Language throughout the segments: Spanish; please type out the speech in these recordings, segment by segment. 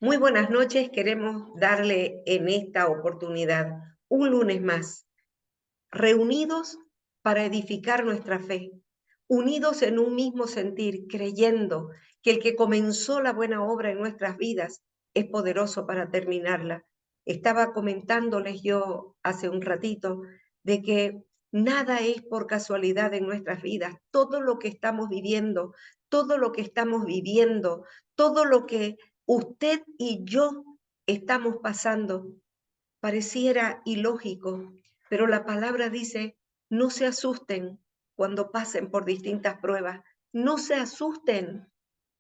Muy buenas noches, queremos darle en esta oportunidad un lunes más, reunidos para edificar nuestra fe, unidos en un mismo sentir, creyendo que el que comenzó la buena obra en nuestras vidas es poderoso para terminarla. Estaba comentándoles yo hace un ratito de que nada es por casualidad en nuestras vidas. Todo lo que estamos viviendo, todo lo que estamos viviendo, todo lo que usted y yo estamos pasando, pareciera ilógico, pero la palabra dice, no se asusten cuando pasen por distintas pruebas, no se asusten,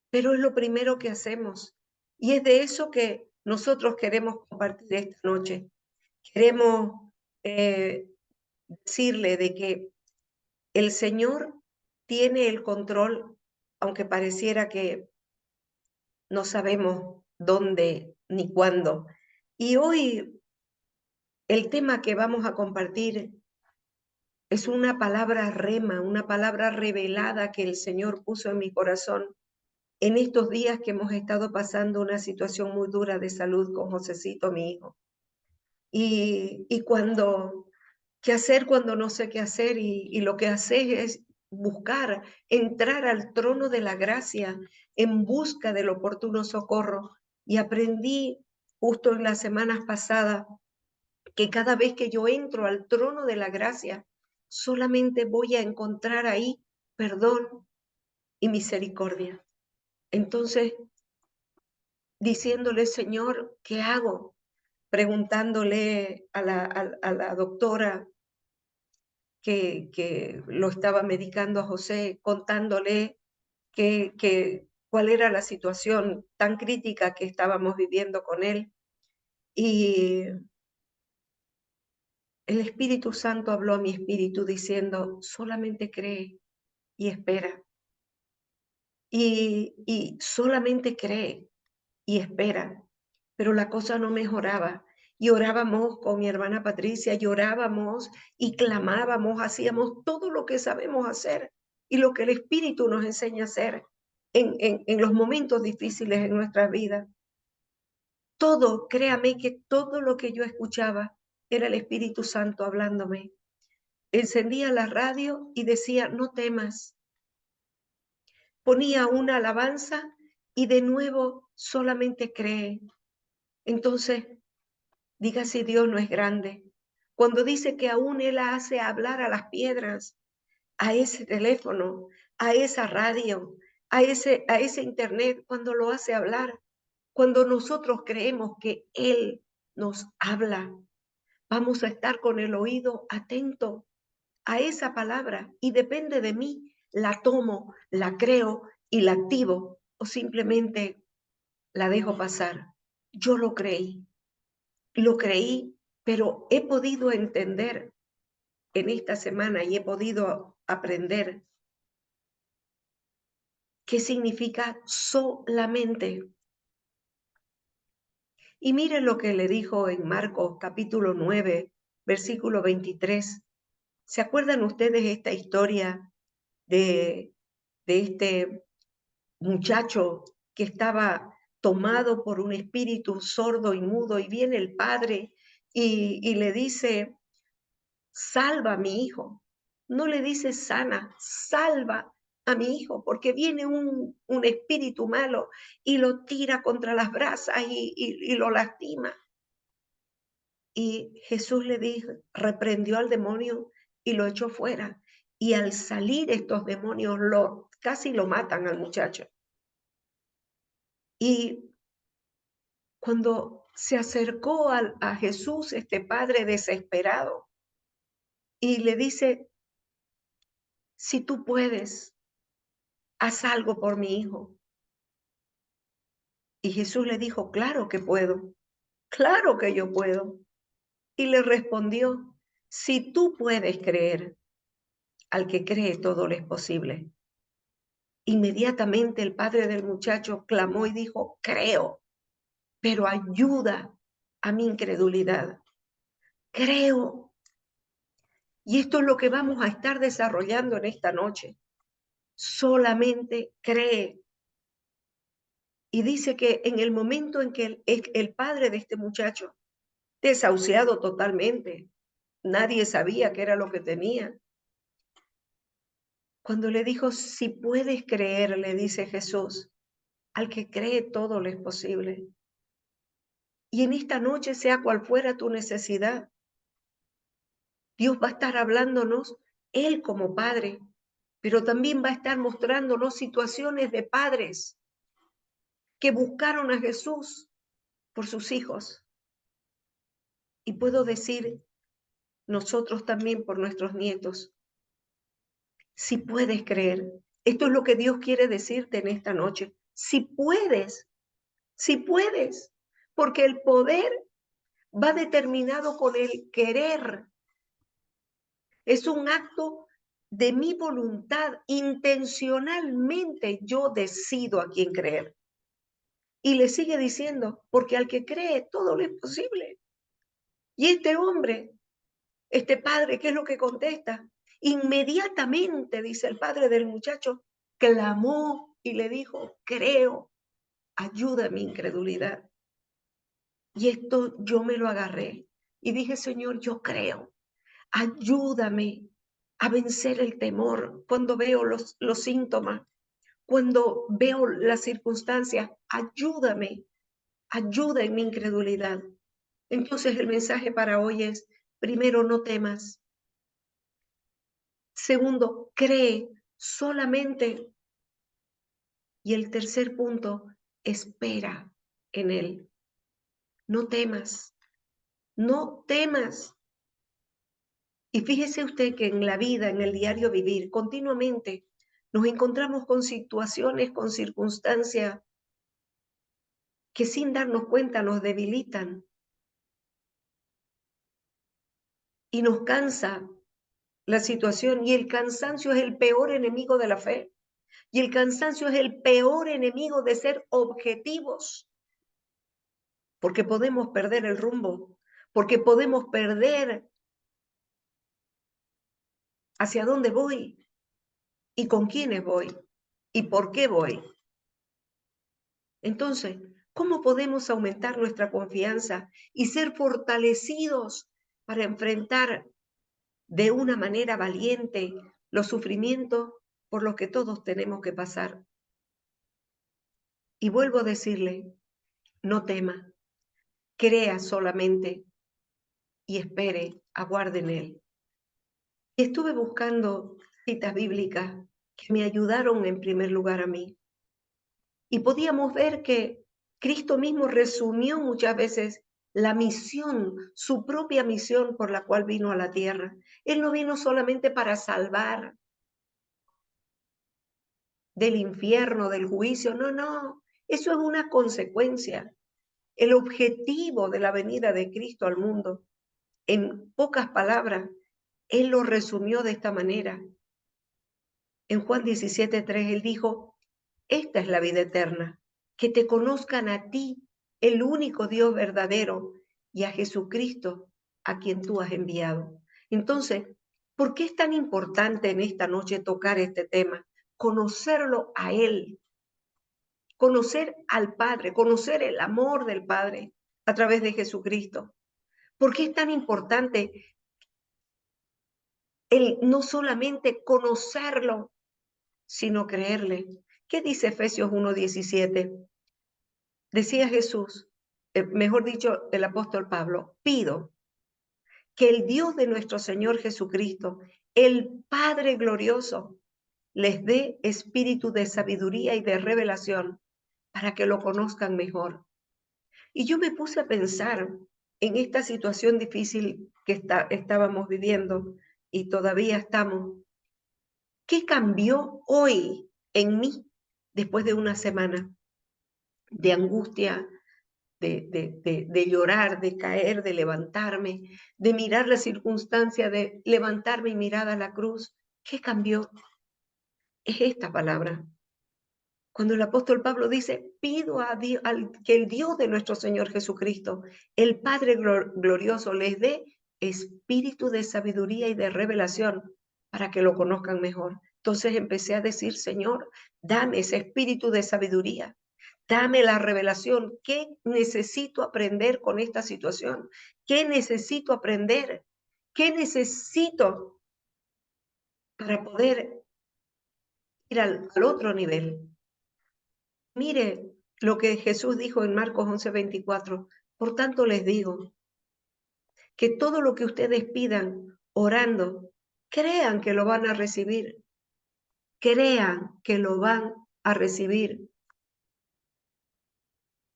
pero es lo primero que hacemos. Y es de eso que nosotros queremos compartir esta noche. Queremos decirle de que el Señor tiene el control, aunque pareciera que no sabemos dónde ni cuándo. Y hoy el tema que vamos a compartir es una palabra rema, una palabra revelada que el Señor puso en mi corazón en estos días que hemos estado pasando una situación muy dura de salud con Josecito, mi hijo. Y ¿qué hacer cuando no sé qué hacer? Y lo que haces es buscar, entrar al trono de la gracia en busca del oportuno socorro. Y aprendí justo en las semanas pasadas que cada vez que yo entro al trono de la gracia, solamente voy a encontrar ahí perdón y misericordia. Entonces, diciéndole, Señor, ¿qué hago? Preguntándole a la doctora que lo estaba medicando a José, contándole cuál era la situación tan crítica que estábamos viviendo con él. Y el Espíritu Santo habló a mi espíritu diciendo, solamente cree y espera. Y solamente cree y espera. Pero la cosa no mejoraba. Y orábamos con mi hermana Patricia, llorábamos y clamábamos, hacíamos todo lo que sabemos hacer y lo que el Espíritu nos enseña a hacer en los momentos difíciles en nuestra vida. Todo, créame que todo lo que yo escuchaba era el Espíritu Santo hablándome. Encendía la radio y decía, no temas. Ponía una alabanza y de nuevo solamente cree. Entonces, diga si Dios no es grande. Cuando dice que aún Él hace hablar a las piedras, a ese teléfono, a esa radio, a ese internet, cuando lo hace hablar, cuando nosotros creemos que Él nos habla, vamos a estar con el oído atento a esa palabra y depende de mí, la tomo, la creo y la activo o simplemente la dejo pasar. Yo lo creí, pero he podido entender en esta semana y he podido aprender qué significa solamente. Y miren lo que le dijo en Marcos capítulo 9, versículo 23. ¿Se acuerdan ustedes esta historia de, de este muchacho que estaba tomado por un espíritu sordo y mudo y viene el padre y le dice, salva a mi hijo? No le dice sana, salva a mi hijo, porque viene un espíritu malo y lo tira contra las brasas y lo lastima. Y Jesús le dijo, reprendió al demonio y lo echó fuera. Y al salir estos demonios casi lo matan al muchacho. Y cuando se acercó a Jesús, este padre desesperado, y le dice, si tú puedes, haz algo por mi hijo. Y Jesús le dijo, claro que puedo, claro que yo puedo. Y le respondió, si tú puedes creer, al que cree todo le es posible. Inmediatamente el padre del muchacho clamó y dijo, creo, pero ayuda a mi incredulidad. Creo. Y esto es lo que vamos a estar desarrollando en esta noche. Solamente cree. Y dice que en el momento en que el padre de este muchacho, desahuciado totalmente, nadie sabía qué era lo que tenía. Cuando le dijo, si puedes creer, le dice Jesús, al que cree todo le es posible. Y en esta noche, sea cual fuera tu necesidad, Dios va a estar hablándonos, Él como Padre, pero también va a estar mostrándonos situaciones de padres que buscaron a Jesús por sus hijos. Y puedo decir, nosotros también por nuestros nietos. Si puedes creer, esto es lo que Dios quiere decirte en esta noche. Si puedes, porque el poder va determinado con el querer. Es un acto de mi voluntad. Intencionalmente yo decido a quién creer. Y le sigue diciendo, porque al que cree todo lo es posible. Y este hombre, este padre, ¿qué es lo que contesta? Inmediatamente, dice el padre del muchacho, clamó y le dijo, creo, ayuda a mi incredulidad. Y esto yo me lo agarré y dije, Señor, yo creo, ayúdame a vencer el temor cuando veo los síntomas, cuando veo las circunstancias, ayúdame, ayuda en mi incredulidad. Entonces el mensaje para hoy es, primero, no temas. Segundo, cree solamente. Y el tercer punto, espera en Él. No temas, no temas. Y fíjese usted que en la vida, en el diario vivir, continuamente nos encontramos con situaciones, con circunstancias que sin darnos cuenta nos debilitan y nos cansa la situación. Y el cansancio es el peor enemigo de la fe. Y el cansancio es el peor enemigo de ser objetivos, porque podemos perder el rumbo, porque podemos perder hacia dónde voy y con quiénes voy y por qué voy. Entonces, ¿cómo podemos aumentar nuestra confianza y ser fortalecidos para enfrentar de una manera valiente los sufrimientos por los que todos tenemos que pasar? Y vuelvo a decirle, no tema, crea solamente y espere, aguarde en Él. Y estuve buscando citas bíblicas que me ayudaron en primer lugar a mí. Y podíamos ver que Cristo mismo resumió muchas veces la misión, su propia misión por la cual vino a la tierra. Él no vino solamente para salvar del infierno, del juicio, no, eso es una consecuencia. El objetivo de la venida de Cristo al mundo, en pocas palabras, Él lo resumió de esta manera. En Juan 17:3 Él dijo, esta es la vida eterna, que te conozcan a ti, el único Dios verdadero, y a Jesucristo, a quien tú has enviado. Entonces, ¿por qué es tan importante en esta noche tocar este tema? Conocerlo a Él, conocer al Padre, conocer el amor del Padre a través de Jesucristo. ¿Por qué es tan importante el no solamente conocerlo, sino creerle? ¿Qué dice Efesios 1:17? Decía Jesús, mejor dicho, el apóstol Pablo, pido que el Dios de nuestro Señor Jesucristo, el Padre glorioso, les dé espíritu de sabiduría y de revelación para que lo conozcan mejor. Y yo me puse a pensar en esta situación difícil que estábamos viviendo y todavía estamos. ¿Qué cambió hoy en mí después de una semana de angustia, de llorar, de caer, de levantarme, de mirar la circunstancia, de levantar mi mirada a la cruz? ¿Qué cambió? Es esta palabra. Cuando el apóstol Pablo dice, pido a Dios, que el Dios de nuestro Señor Jesucristo, el Padre glorioso, les dé espíritu de sabiduría y de revelación para que lo conozcan mejor. Entonces empecé a decir, Señor, dame ese espíritu de sabiduría, Dame la revelación. ¿Qué necesito aprender con esta situación? ¿Qué necesito aprender? ¿Qué necesito para poder ir al otro nivel? Mire lo que Jesús dijo en Marcos 11:24. Por tanto les digo que todo lo que ustedes pidan orando, crean que lo van a recibir. Crean que lo van a recibir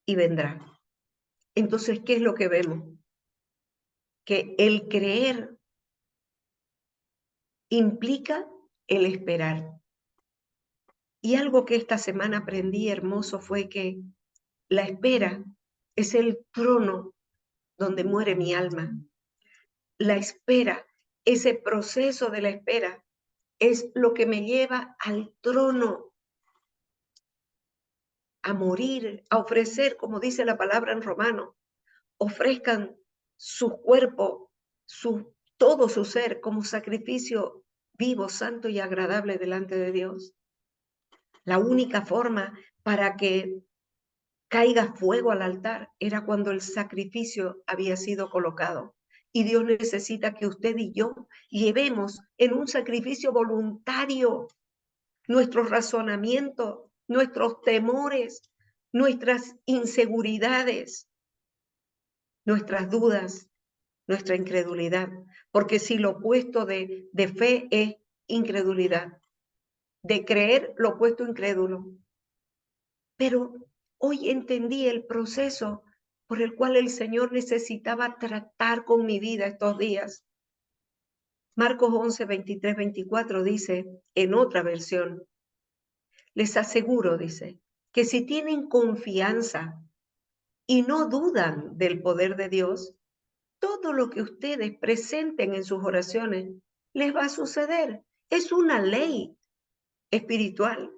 y vendrá. Entonces, ¿qué es lo que vemos? Que el creer implica el esperar. Y algo que esta semana aprendí hermoso fue que la espera es el trono donde muere mi alma. La espera, ese proceso de la espera, es lo que me lleva al trono, a morir, a ofrecer, como dice la palabra en Romano, ofrezcan su cuerpo, todo su ser como sacrificio vivo, santo y agradable delante de Dios. La única forma para que caiga fuego al altar era cuando el sacrificio había sido colocado. Y Dios necesita que usted y yo llevemos en un sacrificio voluntario nuestros razonamientos, nuestros temores, nuestras inseguridades, nuestras dudas, nuestra incredulidad. Porque si lo opuesto de fe es incredulidad, de creer lo opuesto incrédulo. Pero hoy entendí el proceso por el cual el Señor necesitaba tratar con mi vida estos días. Marcos 11:23-24 dice, en otra versión, les aseguro, dice, que si tienen confianza y no dudan del poder de Dios, todo lo que ustedes presenten en sus oraciones les va a suceder. Es una ley espiritual.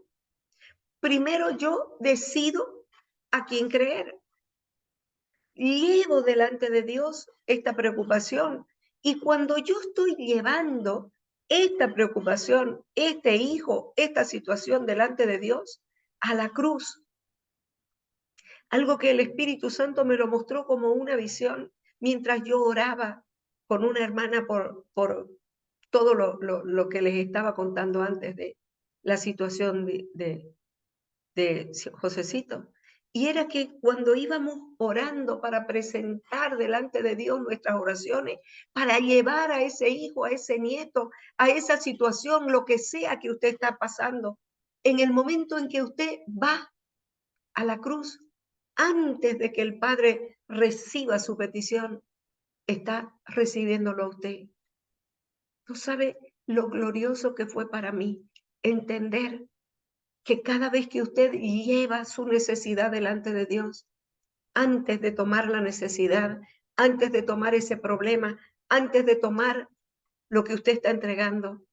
Primero yo decido a quién creer. Llevo delante de Dios esta preocupación. Y cuando yo estoy llevando esta preocupación, este hijo, esta situación delante de Dios, a la cruz, algo que el Espíritu Santo me lo mostró como una visión mientras yo oraba con una hermana por todo lo que les estaba contando antes de la situación de Josecito. Y era que cuando íbamos orando para presentar delante de Dios nuestras oraciones, para llevar a ese hijo, a ese nieto, a esa situación, lo que sea que usted está pasando, en el momento en que usted va a la cruz, antes de que el Padre reciba su petición, está recibiéndolo a usted. No sabe lo glorioso que fue para mí entender que cada vez que usted lleva su necesidad delante de Dios, antes de tomar la necesidad, antes de tomar ese problema, antes de tomar lo que usted está entregando,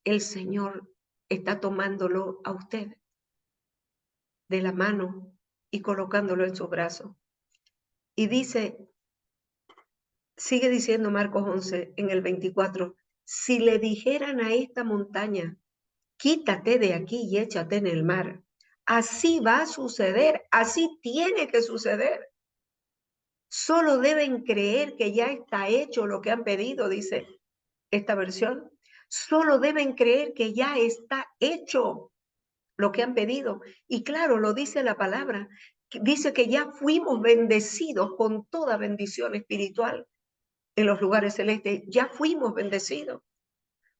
el Señor está tomándolo a usted de la mano y colocándolo en su brazo. Y dice, sigue diciendo Marcos 11 en el 24, si le dijeran a esta montaña, quítate de aquí y échate en el mar, así va a suceder, así tiene que suceder. Solo deben creer que ya está hecho lo que han pedido, dice esta versión. Solo deben creer que ya está hecho lo que han pedido. Y claro, lo dice la palabra. Dice que ya fuimos bendecidos con toda bendición espiritual en los lugares celestes. Ya fuimos bendecidos.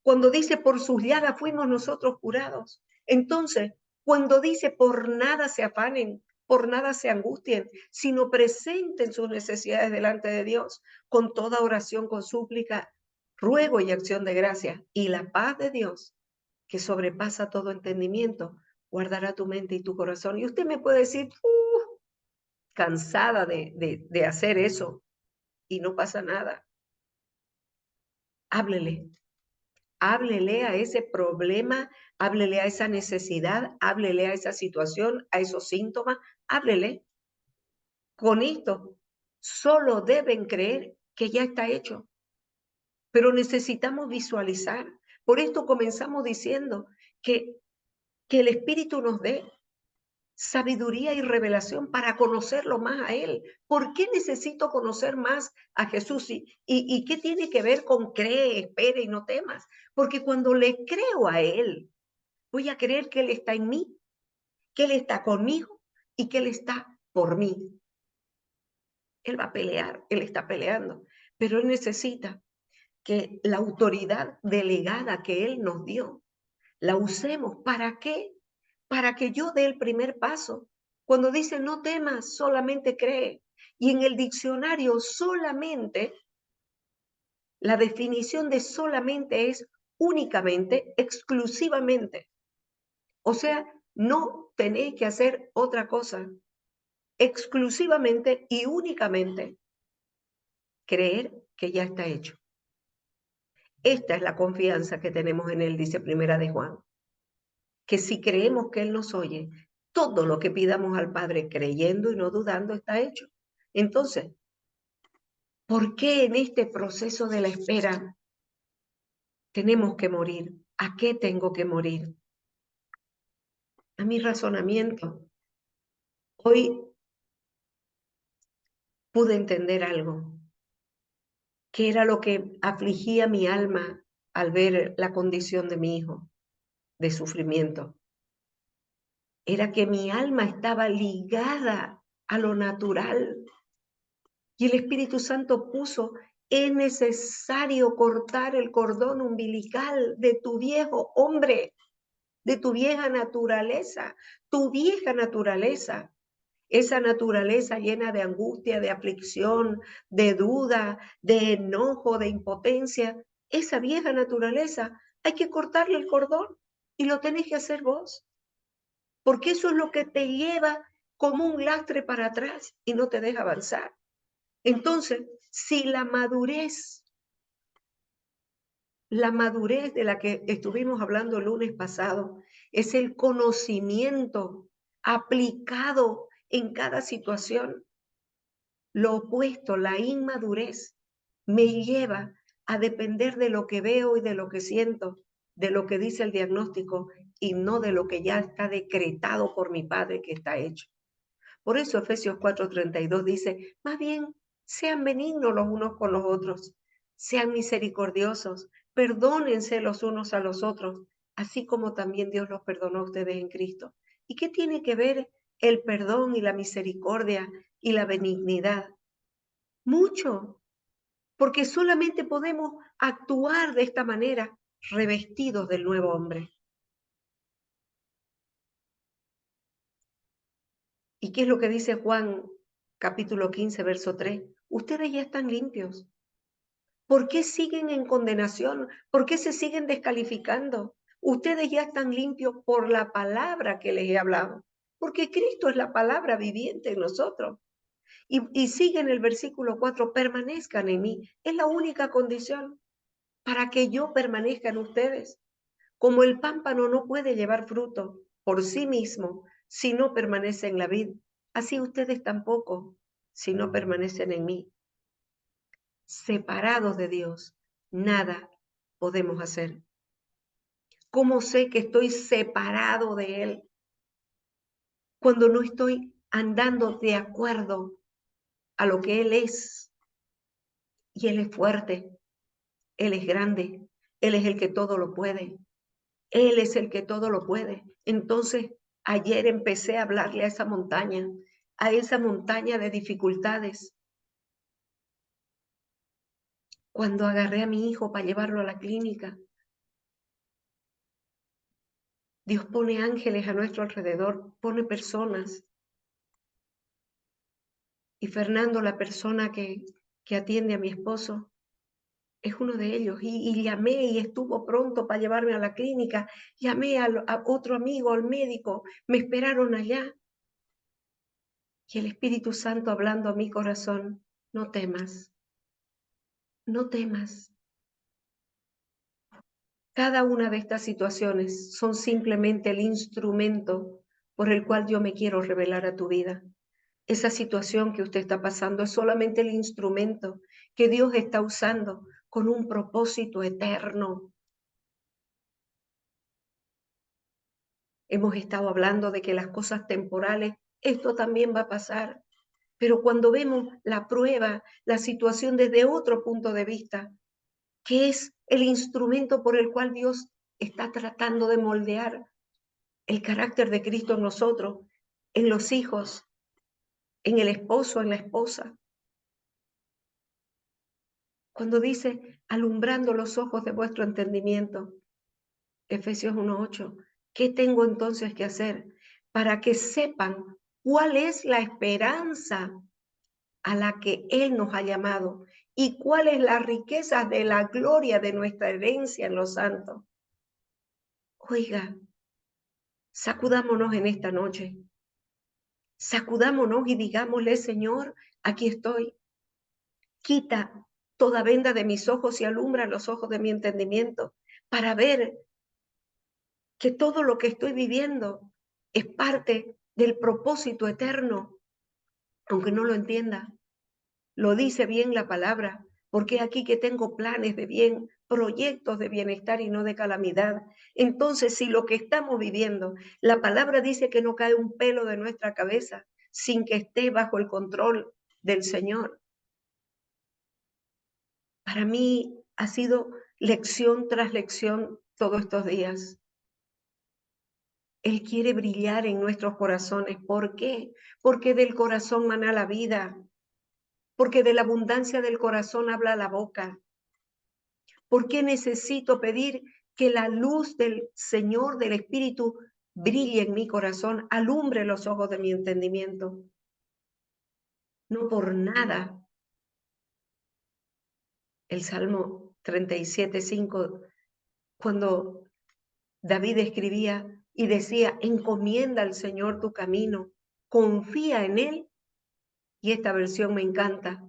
Cuando dice por sus llagas fuimos nosotros curados. Entonces, cuando dice por nada se afanen, por nada se angustien, sino presenten sus necesidades delante de Dios con toda oración, con súplica, ruego y acción de gracia. Y la paz de Dios, que sobrepasa todo entendimiento, guardará tu mente y tu corazón. Y usted me puede decir, cansada de hacer eso, y no pasa nada. Háblele, háblele a ese problema, háblele a esa necesidad, háblele a esa situación, a esos síntomas, háblele. Con esto, solo deben creer que ya está hecho, pero necesitamos visualizar. Por esto comenzamos diciendo que el Espíritu nos dé. sabiduría y revelación para conocerlo más a Él. ¿Por qué necesito conocer más a Jesús? ¿Y qué tiene que ver con cree, espere y no temas? Porque cuando le creo a Él, voy a creer que Él está en mí, que Él está conmigo y que Él está por mí. Él va a pelear, Él está peleando, pero Él necesita que la autoridad delegada que Él nos dio, la usemos. ¿Para qué? Para que yo dé el primer paso. Cuando dice no temas, solamente cree. Y en el diccionario solamente, la definición de solamente es únicamente, exclusivamente. O sea, no tenéis que hacer otra cosa. Exclusivamente y únicamente creer que ya está hecho. Esta es la confianza que tenemos en Él, dice Primera de Juan. Que si creemos que Él nos oye, todo lo que pidamos al Padre creyendo y no dudando está hecho. Entonces, ¿por qué en este proceso de la espera tenemos que morir? ¿A qué tengo que morir? A mi razonamiento. Hoy pude entender algo, que era lo que afligía mi alma al ver la condición de mi hijo, de sufrimiento. Era que mi alma estaba ligada a lo natural. Y el Espíritu Santo puso, es necesario cortar el cordón umbilical de tu viejo hombre, de tu vieja naturaleza, esa naturaleza llena de angustia, de aflicción, de duda, de enojo, de impotencia, esa vieja naturaleza, hay que cortarle el cordón y lo tenés que hacer vos, porque eso es lo que te lleva como un lastre para atrás y no te deja avanzar. Entonces, si la madurez de la que estuvimos hablando el lunes pasado, es el conocimiento aplicado en cada situación, lo opuesto, la inmadurez, me lleva a depender de lo que veo y de lo que siento, de lo que dice el diagnóstico y no de lo que ya está decretado por mi Padre que está hecho. Por eso Efesios 4:32 dice, más bien, sean benignos los unos con los otros, sean misericordiosos, perdónense los unos a los otros, así como también Dios los perdonó a ustedes en Cristo. ¿Y qué tiene que ver el perdón y la misericordia y la benignidad? Mucho, porque solamente podemos actuar de esta manera revestidos del nuevo hombre. ¿Y qué es lo que dice Juan capítulo 15, verso 3? Ustedes ya están limpios. ¿Por qué siguen en condenación? ¿Por qué se siguen descalificando? Ustedes ya están limpios por la palabra que les he hablado, porque Cristo es la palabra viviente en nosotros. Y sigue en el versículo 4, permanezcan en mí. Es la única condición para que yo permanezca en ustedes. Como el pámpano no puede llevar fruto por sí mismo si no permanece en la vid, así ustedes tampoco si no permanecen en mí. Separados de Dios, nada podemos hacer. ¿Cómo sé que estoy separado de Él? Cuando no estoy andando de acuerdo a lo que Él es. Y Él es fuerte, Él es grande, Él es el que todo lo puede. Él es el que todo lo puede. Entonces, ayer empecé a hablarle a esa montaña de dificultades. Cuando agarré a mi hijo para llevarlo a la clínica, Dios pone ángeles a nuestro alrededor, pone personas. Y Fernando, la persona que atiende a mi esposo, es uno de ellos. Y llamé y estuvo pronto para llevarme a la clínica. Llamé a otro amigo, al médico. Me esperaron allá. Y el Espíritu Santo hablando a mi corazón, no temas, no temas. Cada una de estas situaciones son simplemente el instrumento por el cual yo me quiero revelar a tu vida. Esa situación que usted está pasando es solamente el instrumento que Dios está usando con un propósito eterno. Hemos estado hablando de que las cosas temporales, esto también va a pasar. Pero cuando vemos la prueba, la situación desde otro punto de vista, que es el instrumento por el cual Dios está tratando de moldear el carácter de Cristo en nosotros, en los hijos, en el esposo, en la esposa. Cuando dice, alumbrando los ojos de vuestro entendimiento, Efesios 1:8, ¿qué tengo entonces que hacer? Para que sepan cuál es la esperanza a la que Él nos ha llamado y cuál es la riqueza de la gloria de nuestra herencia en los santos. Oiga, sacudámonos en esta noche, sacudámonos y digámosle, Señor, aquí estoy, quita toda venda de mis ojos y alumbra los ojos de mi entendimiento para ver que todo lo que estoy viviendo es parte del propósito eterno, aunque no lo entienda. Lo dice bien la palabra, porque aquí que tengo planes de bien, proyectos de bienestar y no de calamidad. Entonces, si lo que estamos viviendo, la palabra dice que no cae un pelo de nuestra cabeza sin que esté bajo el control del Señor. Para mí ha sido lección tras lección todos estos días. Él quiere brillar en nuestros corazones. ¿Por qué? Porque del corazón mana la vida, porque de la abundancia del corazón habla la boca. ¿Por qué necesito pedir que la luz del Señor, del Espíritu, brille en mi corazón, alumbre los ojos de mi entendimiento? No por nada. El Salmo 37:5, cuando David escribía y decía, encomienda al Señor tu camino, confía en Él. Y esta versión me encanta,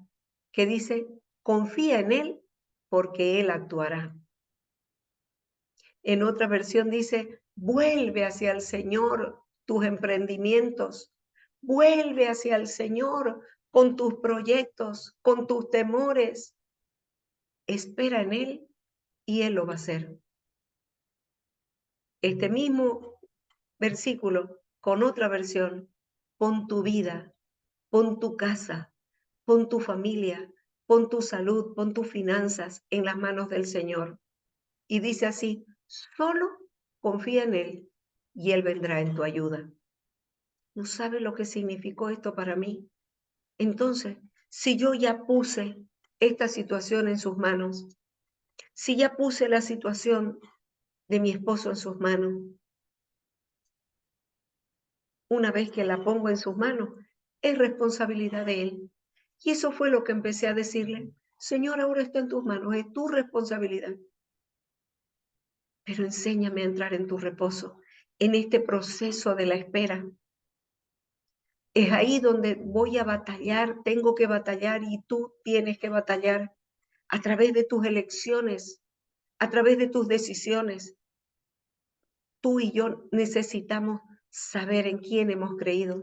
que dice, confía en Él porque Él actuará. En otra versión dice, vuelve hacia el Señor tus emprendimientos, vuelve hacia el Señor con tus proyectos, con tus temores. Espera en Él y Él lo va a hacer. Este mismo versículo, con otra versión, pon tu vida, pon tu casa, pon tu familia, pon tu salud, pon tus finanzas en las manos del Señor. Y dice así, solo confía en Él y Él vendrá en tu ayuda. ¿No sabe lo que significó esto para mí? Entonces, si yo ya puse esta situación en sus manos, si ya puse la situación de mi esposo en sus manos, una vez que la pongo en sus manos, es responsabilidad de Él. Y eso fue lo que empecé a decirle, Señor, ahora está en tus manos, es tu responsabilidad. Pero enséñame a entrar en tu reposo, en este proceso de la espera. Es ahí donde voy a batallar, tengo que batallar y tú tienes que batallar a través de tus elecciones, a través de tus decisiones. Tú y yo necesitamos saber en quién hemos creído,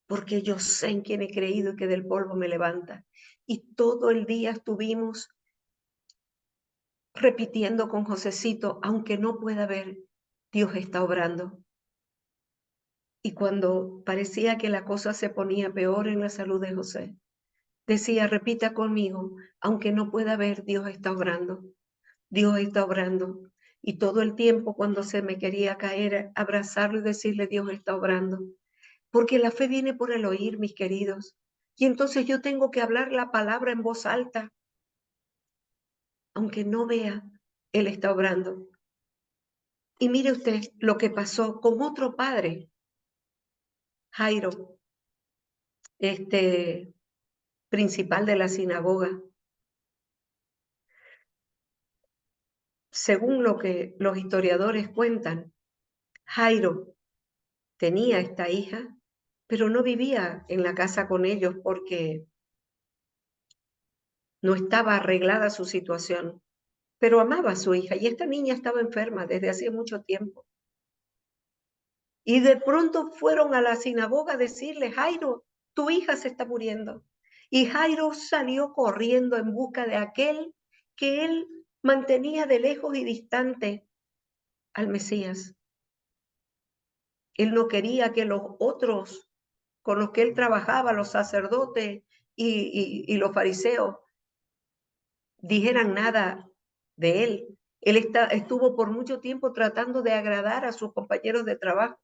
porque yo sé en quién he creído y que del polvo me levanta. Y todo el día estuvimos repitiendo con Josecito, aunque no pueda ver, Dios está obrando. Y cuando parecía que la cosa se ponía peor en la salud de José, decía, repita conmigo, aunque no pueda ver, Dios está obrando. Dios está obrando. Y todo el tiempo cuando se me quería caer, abrazarlo y decirle, Dios está obrando. Porque la fe viene por el oír, mis queridos. Y entonces yo tengo que hablar la palabra en voz alta. Aunque no vea, Él está obrando. Y mire usted lo que pasó con otro padre, Jairo, principal de la sinagoga. Según lo que los historiadores cuentan, Jairo tenía esta hija, pero no vivía en la casa con ellos porque no estaba arreglada su situación, pero amaba a su hija y esta niña estaba enferma desde hacía mucho tiempo. Y de pronto fueron a la sinagoga a decirle, Jairo, tu hija se está muriendo. Y Jairo salió corriendo en busca de aquel que él mantenía de lejos y distante, al Mesías. Él no quería que los otros con los que él trabajaba, los sacerdotes y los fariseos, dijeran nada de él. Él estuvo por mucho tiempo tratando de agradar a sus compañeros de trabajo,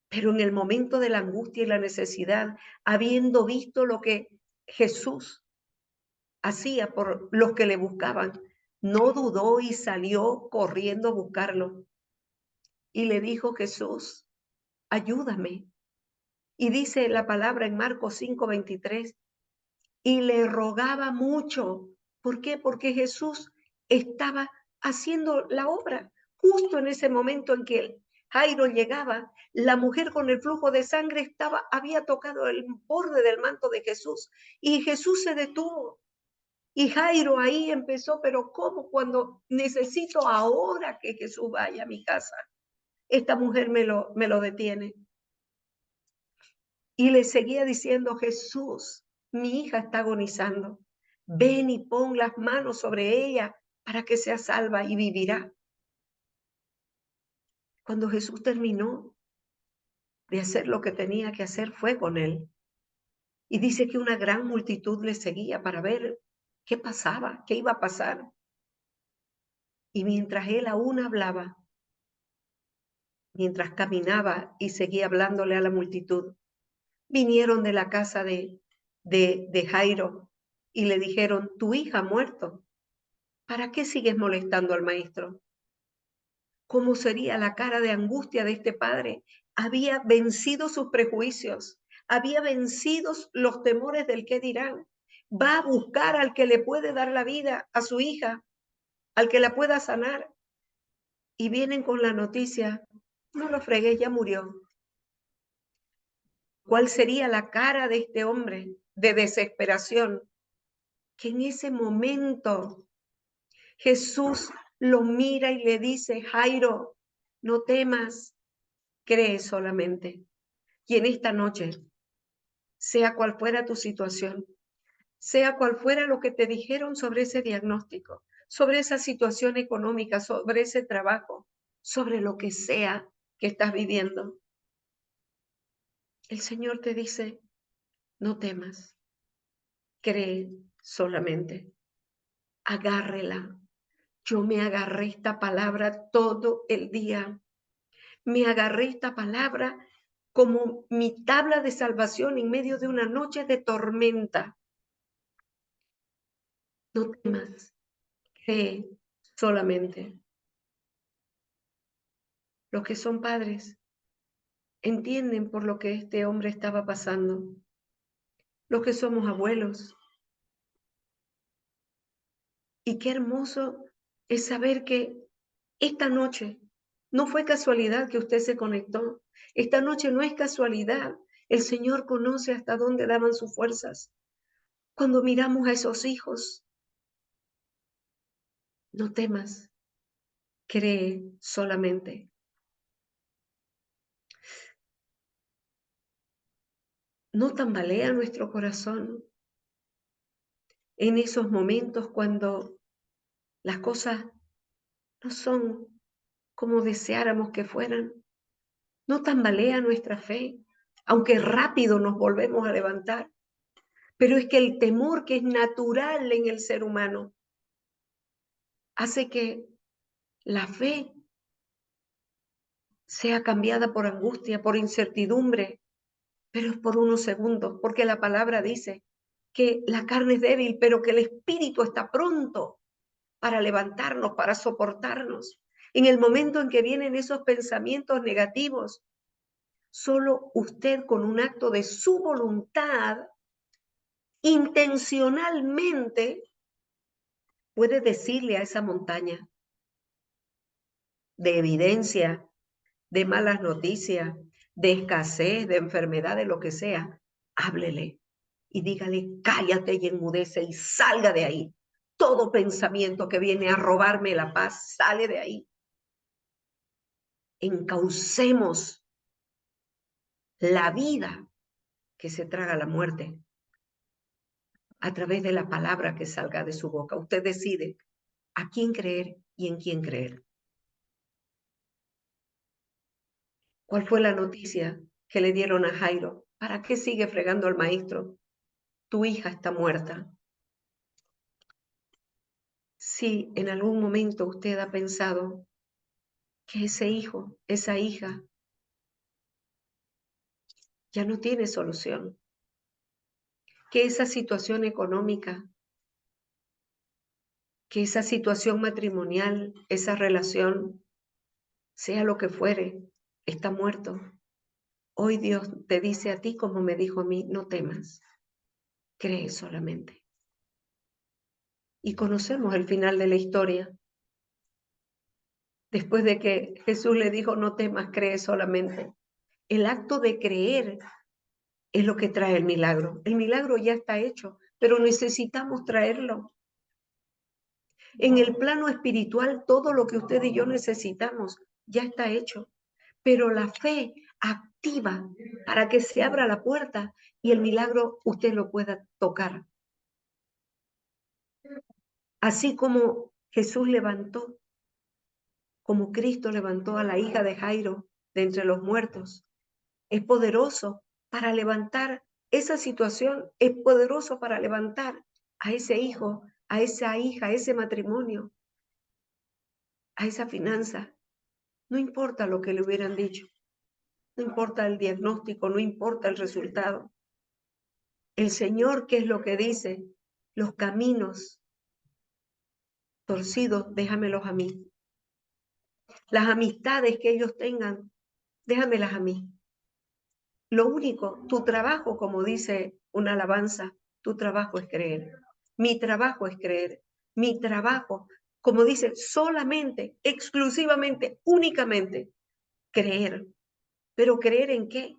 pero en el momento de la angustia y la necesidad, habiendo visto lo que Jesús hacía por los que le buscaban, no dudó y salió corriendo a buscarlo. Y le dijo: Jesús, ayúdame. Y dice la palabra en Marcos 5:23, y le rogaba mucho. ¿Por qué? Porque Jesús estaba haciendo la obra. Justo en ese momento en que Jairo llegaba, la mujer con el flujo de sangre había tocado el borde del manto de Jesús y Jesús se detuvo. Y Jairo ahí empezó: pero ¿cómo? Cuando necesito ahora que Jesús vaya a mi casa, esta mujer me lo detiene. Y le seguía diciendo: Jesús, mi hija está agonizando. Ven y pon las manos sobre ella para que sea salva y vivirá. Cuando Jesús terminó de hacer lo que tenía que hacer, fue con él. Y dice que una gran multitud le seguía para ver qué pasaba, qué iba a pasar. Y mientras él aún hablaba, mientras caminaba y seguía hablándole a la multitud, vinieron de la casa de Jairo y le dijeron: tu hija ha muerto. ¿Para qué sigues molestando al maestro? ¿Cómo sería la cara de angustia de este padre? Había vencido sus prejuicios, había vencido los temores del qué dirán. Va a buscar al que le puede dar la vida a su hija, al que la pueda sanar. Y vienen con la noticia: no lo fregué, ya murió. ¿Cuál sería la cara de este hombre de desesperación? Que en ese momento Jesús lo mira y le dice: Jairo, no temas, cree solamente. Y en esta noche, sea cual fuera tu situación, sea cual fuera lo que te dijeron sobre ese diagnóstico, sobre esa situación económica, sobre ese trabajo, sobre lo que sea que estás viviendo, el Señor te dice: no temas, cree solamente. Agárrela. Yo me agarré esta palabra todo el día. Me agarré esta palabra como mi tabla de salvación en medio de una noche de tormenta. No temas, cree solamente. Los que son padres entienden por lo que este hombre estaba pasando. Los que somos abuelos. Y qué hermoso es saber que esta noche no fue casualidad que usted se conectó. Esta noche no es casualidad. El Señor conoce hasta dónde daban sus fuerzas. Cuando miramos a esos hijos, no temas, cree solamente. No tambalea nuestro corazón en esos momentos cuando las cosas no son como deseáramos que fueran. No tambalea nuestra fe, aunque rápido nos volvemos a levantar. Pero es que el temor, que es natural en el ser humano, hace que la fe sea cambiada por angustia, por incertidumbre, pero es por unos segundos, porque la palabra dice que la carne es débil, pero que el espíritu está pronto para levantarnos, para soportarnos. En el momento en que vienen esos pensamientos negativos, solo usted, con un acto de su voluntad, intencionalmente, puede decirle a esa montaña de evidencia, de malas noticias, de escasez, de enfermedad, de lo que sea, háblele y dígale: cállate y enmudece y salga de ahí. Todo pensamiento que viene a robarme la paz, sale de ahí. Encaucemos la vida que se traga la muerte a través de la palabra que salga de su boca. Usted decide a quién creer y en quién creer. ¿Cuál fue la noticia que le dieron a Jairo? ¿Para qué sigue fregando al maestro? Tu hija está muerta. Si en algún momento usted ha pensado que ese hijo, esa hija, ya no tiene solución, que esa situación económica, que esa situación matrimonial, esa relación, sea lo que fuere, está muerto. Hoy Dios te dice a ti como me dijo a mí, no temas, cree solamente. Y conocemos el final de la historia. Después de que Jesús le dijo, no temas, cree solamente. El acto de creer es lo que trae el milagro. El milagro ya está hecho, pero necesitamos traerlo. En el plano espiritual, todo lo que usted y yo necesitamos ya está hecho, pero la fe activa para que se abra la puerta y el milagro usted lo pueda tocar. Así como Jesús levantó, como Cristo levantó a la hija de Jairo de entre los muertos, es poderoso para levantar esa situación, es poderoso para levantar a ese hijo, a esa hija, a ese matrimonio, a esa finanza. No importa lo que le hubieran dicho, no importa el diagnóstico, no importa el resultado. El Señor, ¿qué es lo que dice? Los caminos torcidos, déjamelos a mí. Las amistades que ellos tengan, déjamelas a mí. Lo único, tu trabajo, como dice una alabanza, tu trabajo es creer. Mi trabajo es creer. Mi trabajo, como dice, solamente, exclusivamente, únicamente, creer. ¿Pero creer en qué?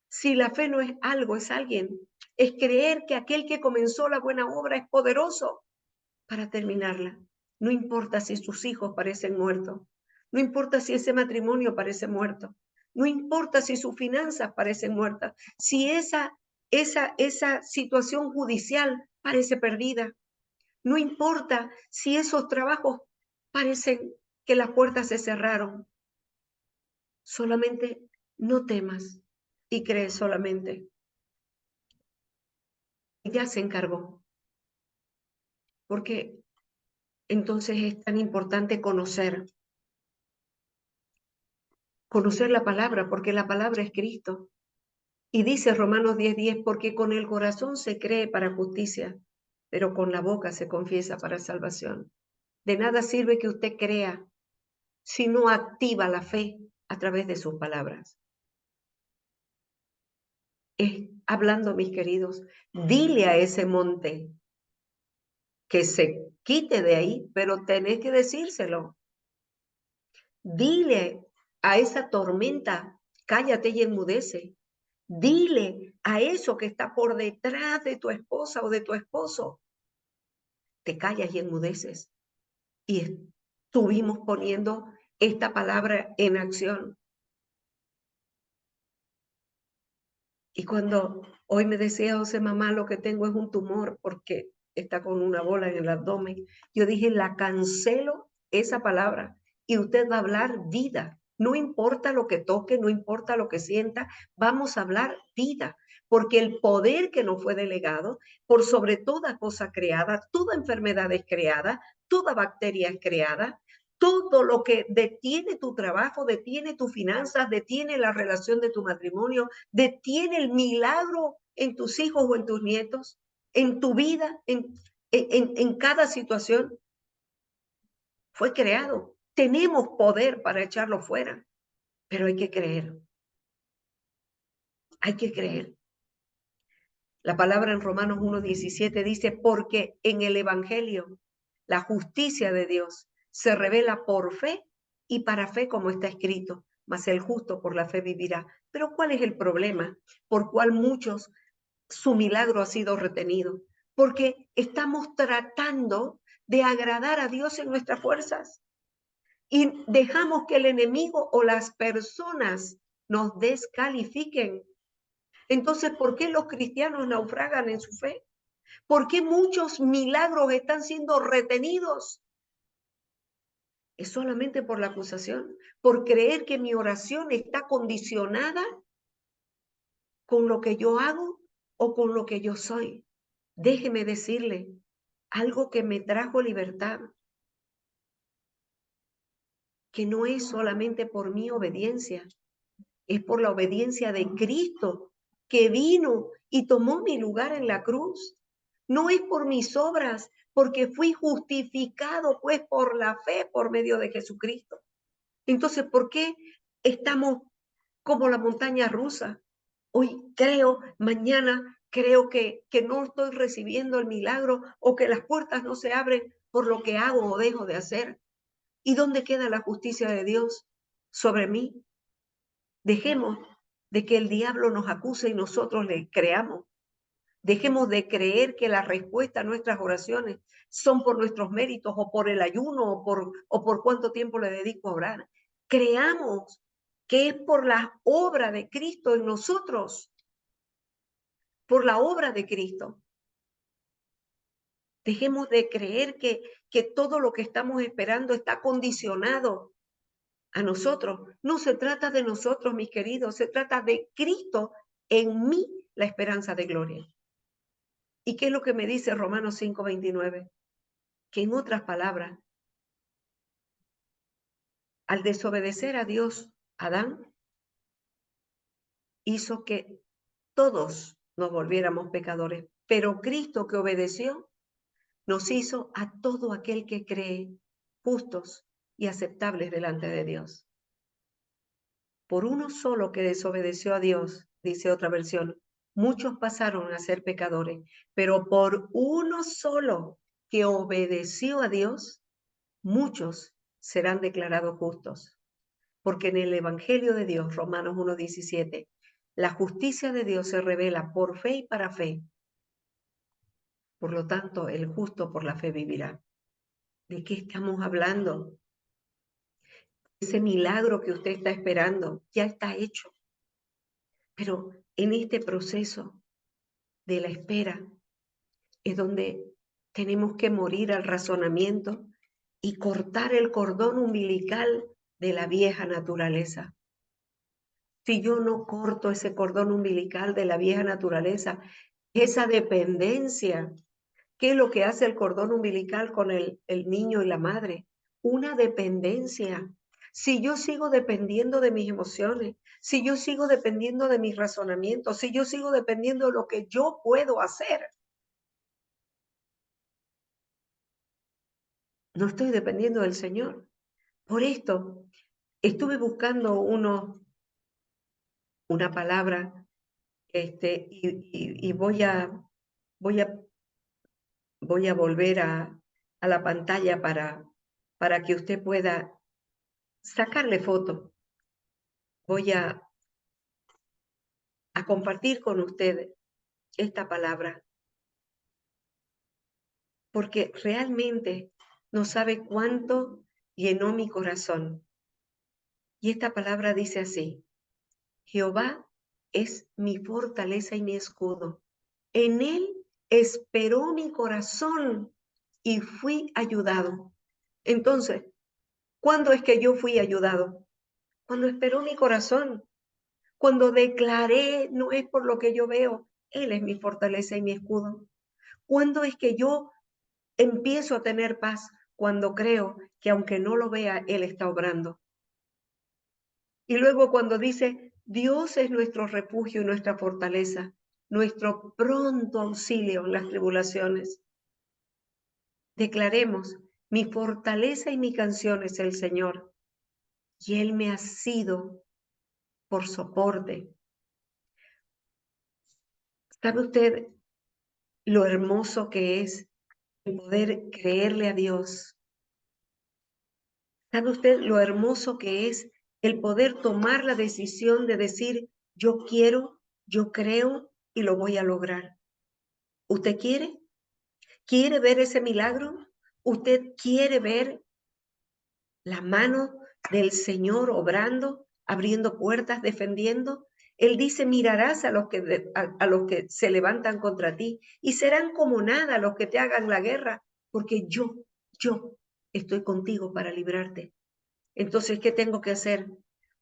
Si la fe no es algo, es alguien. Es creer que aquel que comenzó la buena obra es poderoso para terminarla. No importa si sus hijos parecen muertos. No importa si ese matrimonio parece muerto. No importa si sus finanzas parecen muertas. Si esa situación judicial parece perdida. No importa si esos trabajos parecen que las puertas se cerraron. Solamente no temas y cree solamente. Ya se encargó. Porque entonces es tan importante conocer la palabra, porque la palabra es Cristo. Y dice Romanos 10:10, porque con el corazón se cree para justicia, pero con la boca se confiesa para salvación. De nada sirve que usted crea si no activa la fe a través de sus palabras. Hablando, mis queridos, dile a ese monte que se quite de ahí, pero tenés que decírselo. Dile a esa tormenta, cállate y enmudece. Dile a eso que está por detrás de tu esposa o de tu esposo, te callas y enmudeces. Y estuvimos poniendo esta palabra en acción. Y cuando hoy me decía José, mamá, lo que tengo es un tumor porque está con una bola en el abdomen, yo dije, la cancelo esa palabra y usted va a hablar vida. No importa lo que toque, no importa lo que sienta, vamos a hablar vida, porque el poder que nos fue delegado, por sobre toda cosa creada, toda enfermedad es creada, toda bacteria es creada, todo lo que detiene tu trabajo, detiene tus finanzas, detiene la relación de tu matrimonio, detiene el milagro en tus hijos o en tus nietos, en tu vida, en cada situación, fue creado. Tenemos poder para echarlo fuera, pero hay que creer. Hay que creer. La palabra en Romanos 1:17 dice, porque en el Evangelio la justicia de Dios se revela por fe y para fe, como está escrito, mas el justo por la fe vivirá. Pero ¿cuál es el problema? Por cual muchos su milagro ha sido retenido, porque estamos tratando de agradar a Dios en nuestras fuerzas y dejamos que el enemigo o las personas nos descalifiquen. Entonces, ¿por qué los cristianos naufragan en su fe? ¿Por qué muchos milagros están siendo retenidos? Es solamente por la acusación, por creer que mi oración está condicionada con lo que yo hago o con lo que yo soy. Déjeme decirle algo que me trajo libertad, que no es solamente por mi obediencia, es por la obediencia de Cristo, que vino y tomó mi lugar en la cruz. No es por mis obras, porque fui justificado pues por la fe por medio de Jesucristo. Entonces, ¿por qué estamos como la montaña rusa? Hoy creo, mañana creo que no estoy recibiendo el milagro o que las puertas no se abren por lo que hago o dejo de hacer. ¿Y dónde queda la justicia de Dios sobre mí? Dejemos de que el diablo nos acuse y nosotros le creamos. Dejemos de creer que la respuesta a nuestras oraciones son por nuestros méritos o por el ayuno o por cuánto tiempo le dedico a orar. Creamos que es por la obra de Cristo en nosotros, por la obra de Cristo. Dejemos de creer que todo lo que estamos esperando está condicionado a nosotros. No se trata de nosotros, mis queridos, se trata de Cristo en mí, la esperanza de gloria. ¿Y qué es lo que me dice Romanos 5:29? Que en otras palabras, al desobedecer a Dios, Adán hizo que todos nos volviéramos pecadores, pero Cristo que obedeció nos hizo a todo aquel que cree justos y aceptables delante de Dios. Por uno solo que desobedeció a Dios, dice otra versión, muchos pasaron a ser pecadores, pero por uno solo que obedeció a Dios, muchos serán declarados justos. Porque en el Evangelio de Dios, Romanos 1:17, la justicia de Dios se revela por fe y para fe. Por lo tanto, el justo por la fe vivirá. ¿De qué estamos hablando? Ese milagro que usted está esperando ya está hecho. Pero en este proceso de la espera es donde tenemos que morir al razonamiento y cortar el cordón umbilical de la vieja naturaleza. Si yo no corto ese cordón umbilical de la vieja naturaleza, esa dependencia, ¿qué es lo que hace el cordón umbilical con el niño y la madre? Una dependencia. Si yo sigo dependiendo de mis emociones, si yo sigo dependiendo de mis razonamientos, si yo sigo dependiendo de lo que yo puedo hacer, no estoy dependiendo del Señor. Por esto, estuve buscando una palabra, y voy a volver a la pantalla para que usted pueda sacarle foto. Voy a compartir con usted esta palabra, porque realmente no sabe cuánto llenó mi corazón. Y esta palabra dice así: Jehová es mi fortaleza y mi escudo. En él esperó mi corazón y fui ayudado. Entonces, ¿cuándo es que yo fui ayudado? Cuando esperó mi corazón, cuando declaré, no es por lo que yo veo, Él es mi fortaleza y mi escudo. ¿Cuándo es que yo empiezo a tener paz? Cuando creo que aunque no lo vea, Él está obrando. Y luego cuando dice, Dios es nuestro refugio y nuestra fortaleza, nuestro pronto auxilio en las tribulaciones. Declaremos, mi fortaleza y mi canción es el Señor, y Él me ha sido por soporte. ¿Sabe usted lo hermoso que es poder creerle a Dios? ¿Sabe usted lo hermoso que es el poder tomar la decisión de decir, yo quiero, yo creo y lo voy a lograr? ¿Usted quiere? ¿Quiere ver ese milagro? ¿Usted quiere ver la mano del Señor obrando, abriendo puertas, defendiendo? Él dice, mirarás a los que se levantan contra ti y serán como nada los que te hagan la guerra, porque yo estoy contigo para librarte. Entonces, ¿qué tengo que hacer?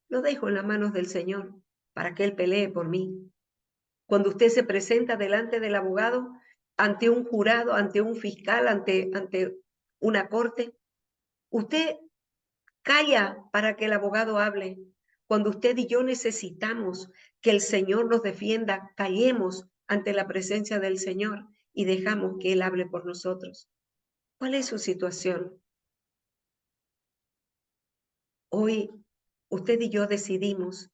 Lo dejo en las manos del Señor para que Él pelee por mí. Cuando usted se presenta delante del abogado, ante un jurado, ante un fiscal, ante una corte, usted calla para que el abogado hable. Cuando usted y yo necesitamos que el Señor nos defienda, callemos ante la presencia del Señor y dejamos que Él hable por nosotros. ¿Cuál es su situación? Hoy usted y yo decidimos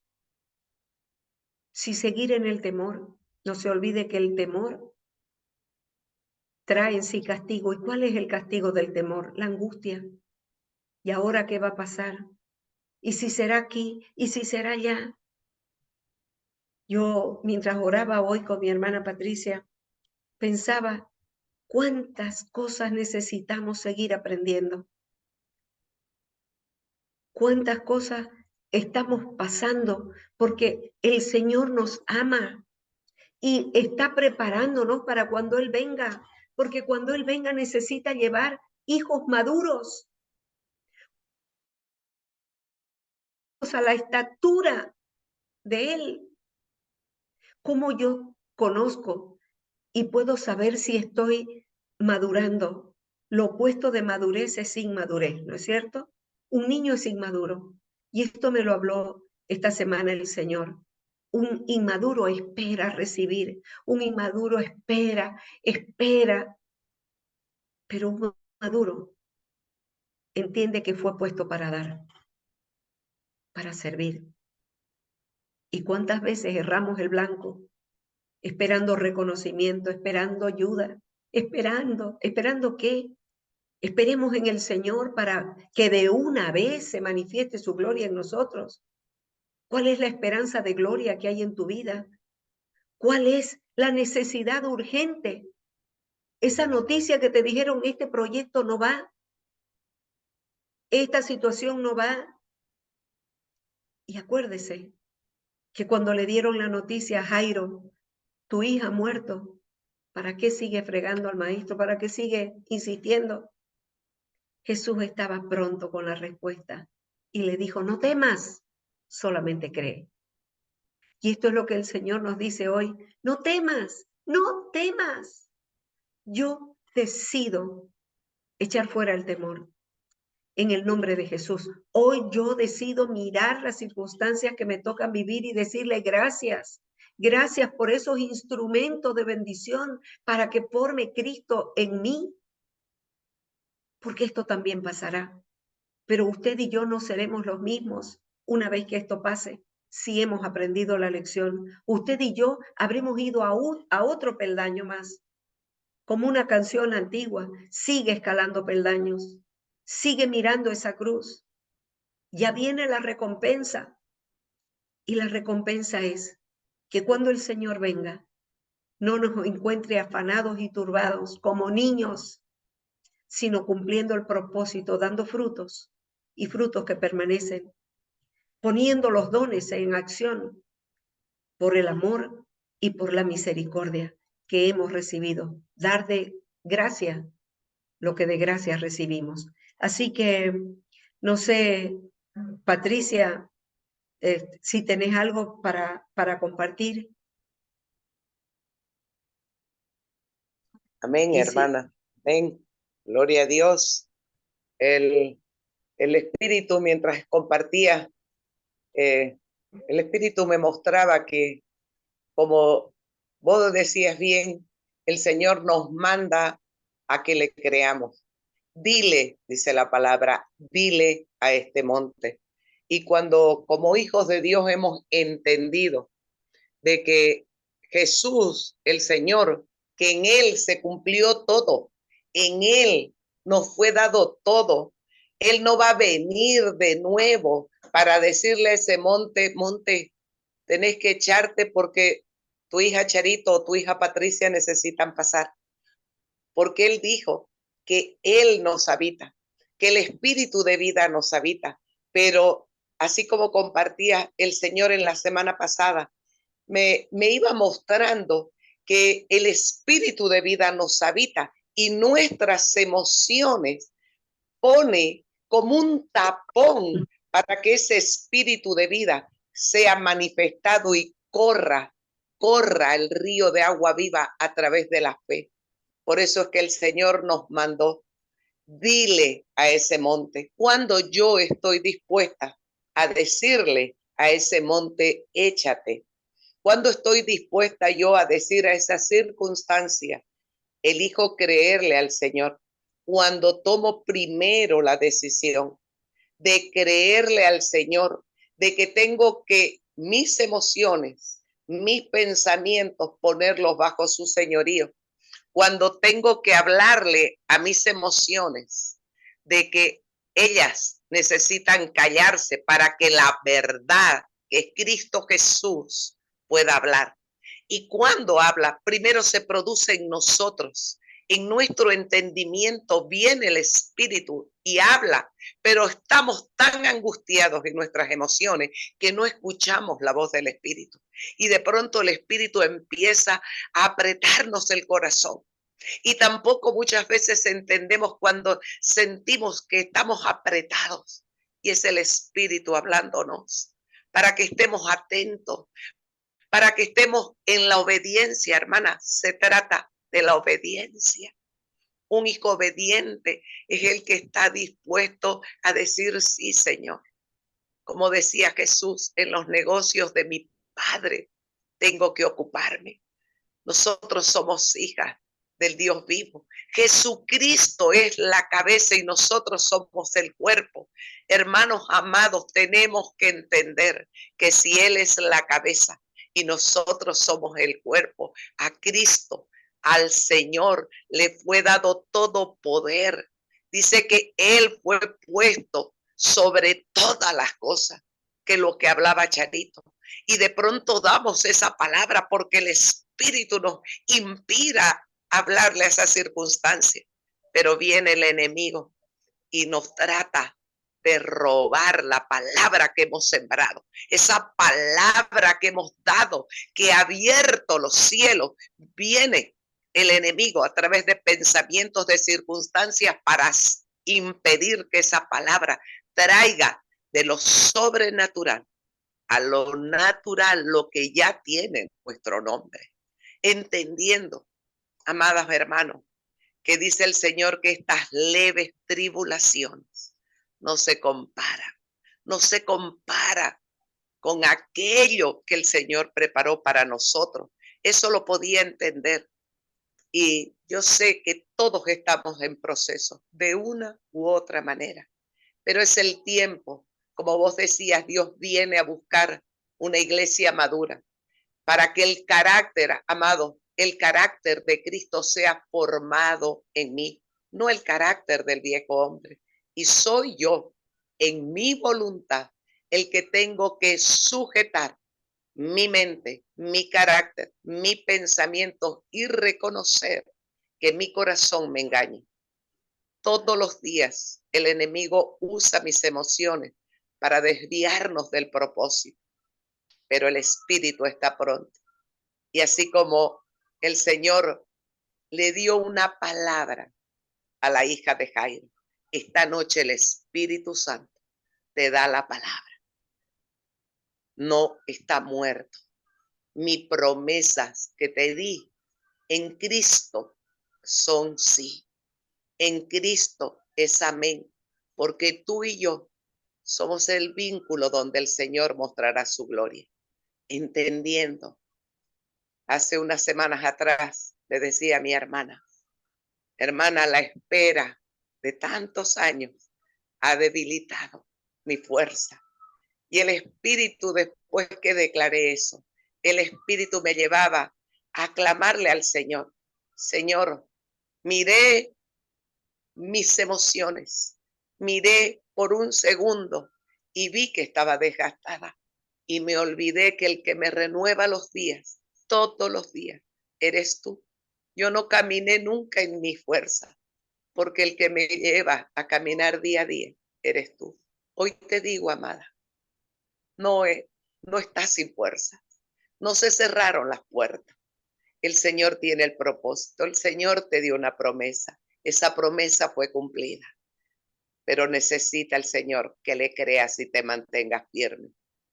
si seguir en el temor. No se olvide que el temor trae en sí castigo. ¿Y cuál es el castigo del temor? La angustia. ¿Y ahora qué va a pasar? ¿Y si será aquí? ¿Y si será allá? Yo, mientras oraba hoy con mi hermana Patricia, pensaba cuántas cosas necesitamos seguir aprendiendo. Cuántas cosas estamos pasando porque el Señor nos ama y está preparándonos para cuando Él venga, porque cuando Él venga necesita llevar hijos maduros a la estatura de Él. ¿Cómo yo conozco y puedo saber si estoy madurando? Lo opuesto de madurez es inmadurez, ¿no es cierto? Un niño es inmaduro. Y esto me lo habló esta semana el Señor. Un inmaduro espera recibir, un inmaduro espera, pero un maduro entiende que fue puesto para dar, para servir. ¿Y cuántas veces erramos el blanco, esperando reconocimiento, esperando ayuda, esperando qué? Esperemos en el Señor para que de una vez se manifieste su gloria en nosotros. ¿Cuál es la esperanza de gloria que hay en tu vida? ¿Cuál es la necesidad urgente? Esa noticia que te dijeron, este proyecto no va, esta situación no va. Y acuérdese que cuando le dieron la noticia a Jairo, tu hija ha muerto, ¿para qué sigue fregando al maestro? ¿Para qué sigue insistiendo? Jesús estaba pronto con la respuesta y le dijo, no temas, solamente cree. Y esto es lo que el Señor nos dice hoy, no temas, no temas. Yo decido echar fuera el temor en el nombre de Jesús. Hoy yo decido mirar las circunstancias que me tocan vivir y decirle gracias. Gracias por esos instrumentos de bendición para que forme Cristo en mí, porque esto también pasará. Pero usted y yo no seremos los mismos una vez que esto pase. Si hemos aprendido la lección, usted y yo habremos ido a otro peldaño más. Como una canción antigua, sigue escalando peldaños, sigue mirando esa cruz. Ya viene la recompensa. Y la recompensa es que cuando el Señor venga, no nos encuentre afanados y turbados como niños, sino cumpliendo el propósito, dando frutos y frutos que permanecen, poniendo los dones en acción por el amor y por la misericordia que hemos recibido. Dar de gracia lo que de gracia recibimos. Así que, no sé, Patricia, si tenés algo para compartir. Amén, Y si, hermana. Amén. Gloria a Dios. El, el Espíritu, mientras compartía, el Espíritu me mostraba que, como vos decías bien, el Señor nos manda a que le creamos. Dile, dice la palabra, dile a este monte. Y cuando como hijos de Dios hemos entendido de que Jesús, el Señor, que en Él se cumplió todo, en Él nos fue dado todo. Él no va a venir de nuevo para decirle a ese monte, monte, tenés que echarte porque tu hija Charito o tu hija Patricia necesitan pasar. Porque Él dijo que Él nos habita, que el espíritu de vida nos habita. Pero así como compartía el Señor en la semana pasada, me iba mostrando que el espíritu de vida nos habita y nuestras emociones pone como un tapón para que ese espíritu de vida sea manifestado y corra el río de agua viva a través de la fe. Por eso es que el Señor nos mandó, dile a ese monte, cuando yo estoy dispuesta a decirle a ese monte, échate. Cuando estoy dispuesta yo a decir a esa circunstancia, elijo creerle al Señor. Cuando tomo primero la decisión de creerle al Señor, de que tengo que mis emociones, mis pensamientos, ponerlos bajo su señorío. Cuando tengo que hablarle a mis emociones de que ellas necesitan callarse para que la verdad, que es Cristo Jesús, pueda hablar. Y cuando habla, primero se produce en nosotros, en nuestro entendimiento viene el Espíritu y habla, pero estamos tan angustiados en nuestras emociones que no escuchamos la voz del Espíritu. Y de pronto el Espíritu empieza a apretarnos el corazón. Y tampoco muchas veces entendemos cuando sentimos que estamos apretados. Y es el Espíritu hablándonos para que estemos atentos, para que estemos en la obediencia, hermana. Se trata de la obediencia. Un hijo obediente es el que está dispuesto a decir sí, Señor. Como decía Jesús, en los negocios de mi Padre tengo que ocuparme. Nosotros somos hijas del Dios vivo. Jesucristo es la cabeza y nosotros somos el cuerpo. Hermanos amados, tenemos que entender que si Él es la cabeza y nosotros somos el cuerpo, a Cristo, al Señor, le fue dado todo poder. Dice que Él fue puesto sobre todas las cosas, que lo que hablaba Charito. Y de pronto damos esa palabra porque el Espíritu nos inspira a hablarle a esa circunstancia. Pero viene el enemigo y nos trata de robar la palabra que hemos sembrado, esa palabra que hemos dado, que ha abierto los cielos. Viene el enemigo a través de pensamientos, de circunstancias, para impedir que esa palabra traiga de lo sobrenatural a lo natural lo que ya tiene nuestro nombre. Entendiendo, amadas hermanos, que dice el Señor que estas leves tribulaciones no se comparan con aquello que el Señor preparó para nosotros. Eso lo podía entender. Y yo sé que todos estamos en proceso de una u otra manera, pero es el tiempo. Como vos decías, Dios viene a buscar una iglesia madura para que el carácter, amado, el carácter de Cristo sea formado en mí, no el carácter del viejo hombre. Y soy yo, en mi voluntad, el que tengo que sujetar mi mente, mi carácter, mi pensamiento y reconocer que mi corazón me engaña. Todos los días el enemigo usa mis emociones para desviarnos del propósito, pero el Espíritu está pronto. Y así como el Señor le dio una palabra a la hija de Jairo, esta noche el Espíritu Santo te da la palabra. No está muerto. Mis promesas que te di en Cristo son sí. En Cristo es amén. Porque tú y yo somos el vínculo donde el Señor mostrará su gloria. Entendiendo. Hace unas semanas atrás le decía a mi hermana, la espera de tantos años ha debilitado mi fuerza. Y el Espíritu, después que declaré eso, el Espíritu me llevaba a clamarle al Señor. Señor, miré mis emociones, miré por un segundo y vi que estaba desgastada. Y me olvidé que el que me renueva los días, todos los días, eres tú. Yo no caminé nunca en mi fuerza, porque el que me lleva a caminar día a día eres tú. Hoy te digo, amada, no estás sin fuerza. No se cerraron las puertas. El Señor tiene el propósito. El Señor te dio una promesa. Esa promesa fue cumplida. pero necesita el Señor que le creas y te mantengas firme.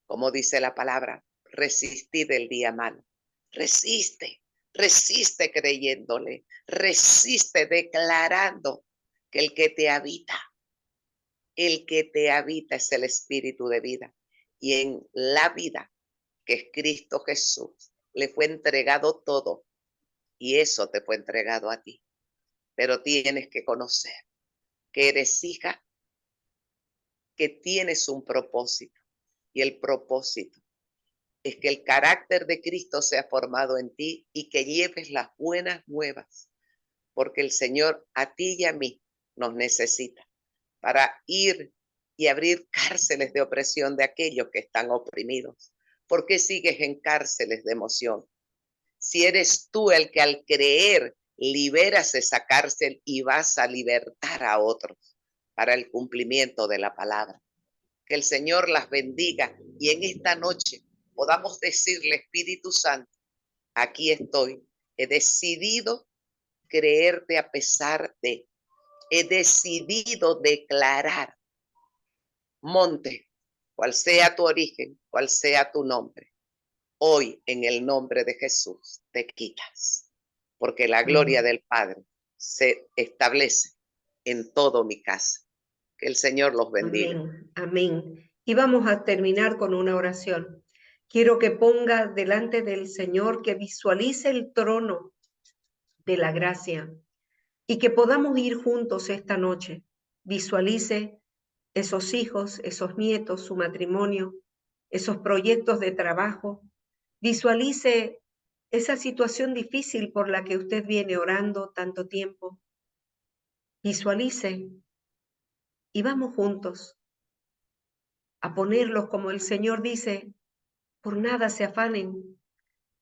Como dice la palabra, resistir el día malo. Resiste, resiste creyéndole, resiste declarando que el que te habita es el espíritu de vida. Y en la vida, que es Cristo Jesús, le fue entregado todo. Y eso te fue entregado a ti. Pero tienes que conocer que eres hija, que tienes un propósito. Y el propósito es que el carácter de Cristo sea formado en ti y que lleves las buenas nuevas. Porque el Señor a ti y a mí nos necesita para ir y abrir cárceles de opresión de aquellos que están oprimidos. ¿Por qué sigues en cárceles de emoción? Si eres tú el que al creer liberas esa cárcel y vas a libertar a otros para el cumplimiento de la palabra. Que el Señor las bendiga y en esta noche podamos decirle, Espíritu Santo, aquí estoy, he decidido creerte a pesar de, he decidido declarar, monte, cual sea tu origen, cual sea tu nombre, hoy en el nombre de Jesús te quitas, porque la gloria del Padre se establece en todo mi casa. Que el Señor los bendiga. Amén, amén. Y vamos a terminar con una oración. Quiero que ponga delante del Señor, que visualice el trono de la gracia y que podamos ir juntos esta noche. Visualice esos hijos, esos nietos, su matrimonio, esos proyectos de trabajo. Visualice esa situación difícil por la que usted viene orando tanto tiempo. Visualice y vamos juntos a ponerlos como el Señor dice, por nada se afanen,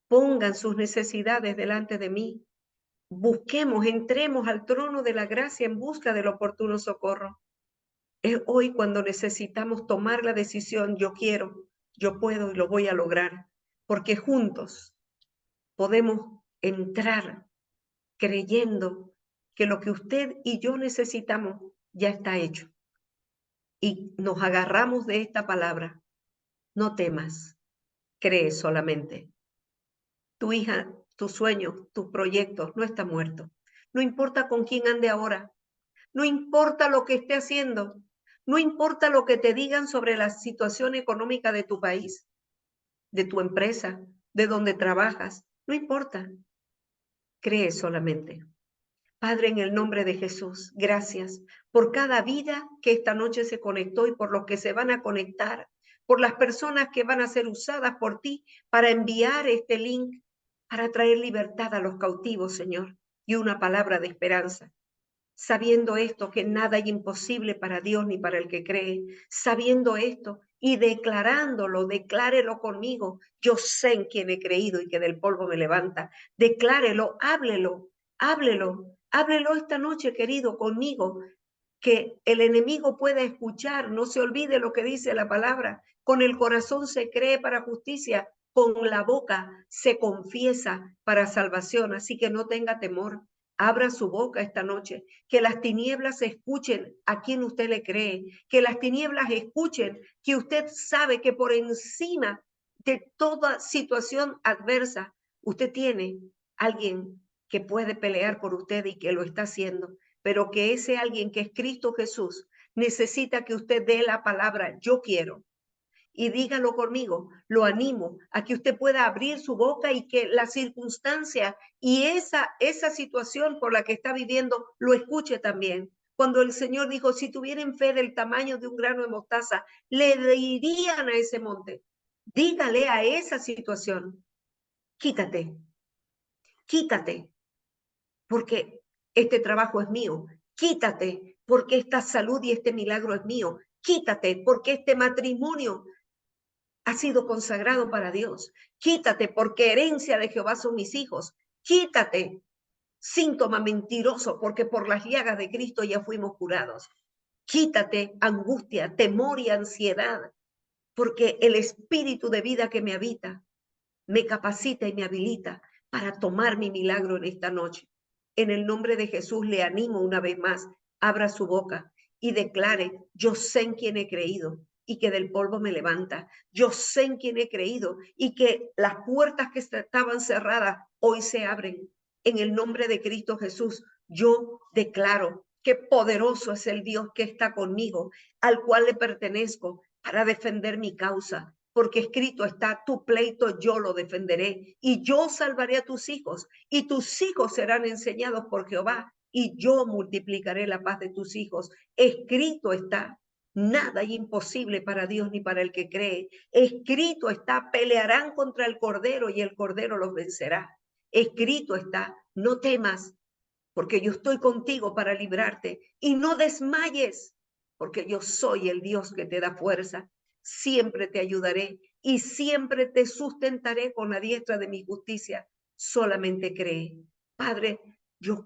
pongan sus necesidades delante de mí, busquemos, entremos al trono de la gracia en busca del oportuno socorro. Es hoy cuando necesitamos tomar la decisión, yo quiero, yo puedo y lo voy a lograr, porque juntos podemos entrar creyendo que lo que usted y yo necesitamos ya está hecho. Y nos agarramos de esta palabra, no temas, cree solamente. Tu hija, tus sueños, tus proyectos no está muerto. No importa con quién ande ahora, no importa lo que esté haciendo, no importa lo que te digan sobre la situación económica de tu país, de tu empresa, de donde trabajas, no importa. Cree solamente. Padre, en el nombre de Jesús, gracias por cada vida que esta noche se conectó y por los que se van a conectar, por las personas que van a ser usadas por ti para enviar este link, para traer libertad a los cautivos, Señor, y una palabra de esperanza. Sabiendo esto, que nada hay imposible para Dios ni para el que cree, sabiendo esto y declarándolo, declárelo conmigo. Yo sé en quién he creído y que del polvo me levanta. Declárelo, háblelo, háblelo, háblelo esta noche, querido, conmigo, que el enemigo pueda escuchar. No se olvide lo que dice la palabra. Con el corazón se cree para justicia, con la boca se confiesa para salvación. Así que no tenga temor. Abra su boca esta noche, que las tinieblas escuchen a quien usted le cree, que las tinieblas escuchen que usted sabe que por encima de toda situación adversa, usted tiene alguien que puede pelear por usted y que lo está haciendo, pero que ese alguien que es Cristo Jesús necesita que usted dé la palabra, yo quiero. Y dígalo conmigo, lo animo a que usted pueda abrir su boca y que la circunstancia y esa situación por la que está viviendo lo escuche también. Cuando el Señor dijo, si tuvieran fe del tamaño de un grano de mostaza, le dirían a ese monte, dígale a esa situación, quítate, quítate, porque este trabajo es mío, quítate, porque esta salud y este milagro es mío, quítate, porque este matrimonio ha sido consagrado para Dios. Quítate, porque herencia de Jehová son mis hijos. Quítate, síntoma mentiroso, porque por las llagas de Cristo ya fuimos curados. Quítate, angustia, temor y ansiedad, porque el espíritu de vida que me habita me capacita y me habilita para tomar mi milagro en esta noche. En el nombre de Jesús le animo una vez más, abra su boca y declare, yo sé en quién he creído y que del polvo me levanta. Yo sé en quién he creído y que las puertas que estaban cerradas hoy se abren. En el nombre de Cristo Jesús, yo declaro que poderoso es el Dios que está conmigo, al cual le pertenezco para defender mi causa, porque escrito está, tu pleito yo lo defenderé y yo salvaré a tus hijos y tus hijos serán enseñados por Jehová y yo multiplicaré la paz de tus hijos. Escrito está, nada es imposible para Dios ni para el que cree. Escrito está, pelearán contra el Cordero y el Cordero los vencerá. Escrito está, no temas, porque yo estoy contigo para librarte, y no desmayes, porque yo soy el Dios que te da fuerza. Siempre te ayudaré y siempre te sustentaré con la diestra de mi justicia. Solamente cree. Padre, yo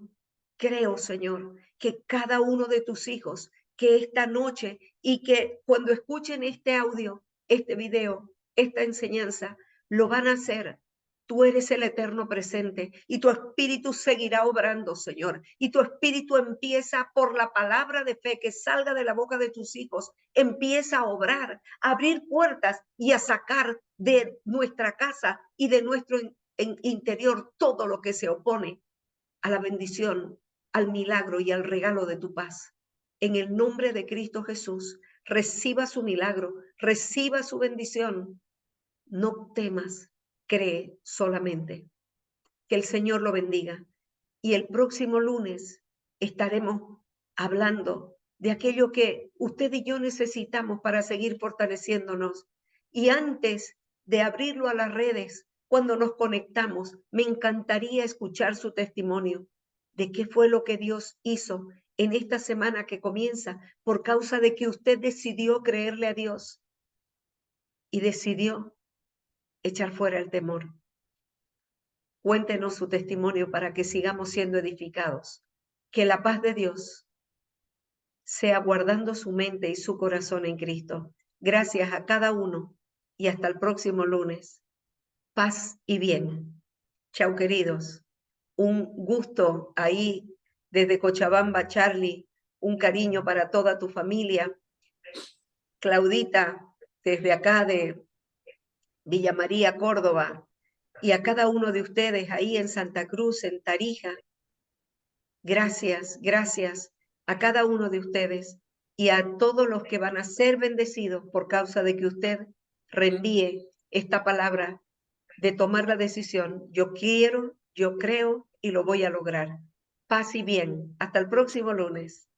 creo, Señor, que cada uno de tus hijos, que esta noche y que cuando escuchen este audio, este video, esta enseñanza, lo van a hacer. Tú eres el eterno presente y tu espíritu seguirá obrando, Señor. Y tu espíritu empieza por la palabra de fe que salga de la boca de tus hijos. Empieza a obrar, a abrir puertas y a sacar de nuestra casa y de nuestro interior todo lo que se opone a la bendición, al milagro y al regalo de tu paz. En el nombre de Cristo Jesús, reciba su milagro, reciba su bendición. No temas, cree solamente. Que el Señor lo bendiga. Y el próximo lunes estaremos hablando de aquello que usted y yo necesitamos para seguir fortaleciéndonos. Y antes de abrirlo a las redes, cuando nos conectamos, me encantaría escuchar su testimonio de qué fue lo que Dios hizo en esta semana que comienza por causa de que usted decidió creerle a Dios y decidió echar fuera el temor. Cuéntenos su testimonio para que sigamos siendo edificados. Que la paz de Dios sea guardando su mente y su corazón en Cristo. Gracias a cada uno y hasta el próximo lunes. Paz y bien. Chao, queridos. Un gusto ahí desde Cochabamba, Charlie. Un cariño para toda tu familia. Claudita, desde acá de Villa María, Córdoba. Y a cada uno de ustedes ahí en Santa Cruz, en Tarija. Gracias, gracias a cada uno de ustedes y a todos los que van a ser bendecidos por causa de que usted reenvíe esta palabra de tomar la decisión. Yo quiero, yo creo y lo voy a lograr. Paz y bien. Hasta el próximo lunes.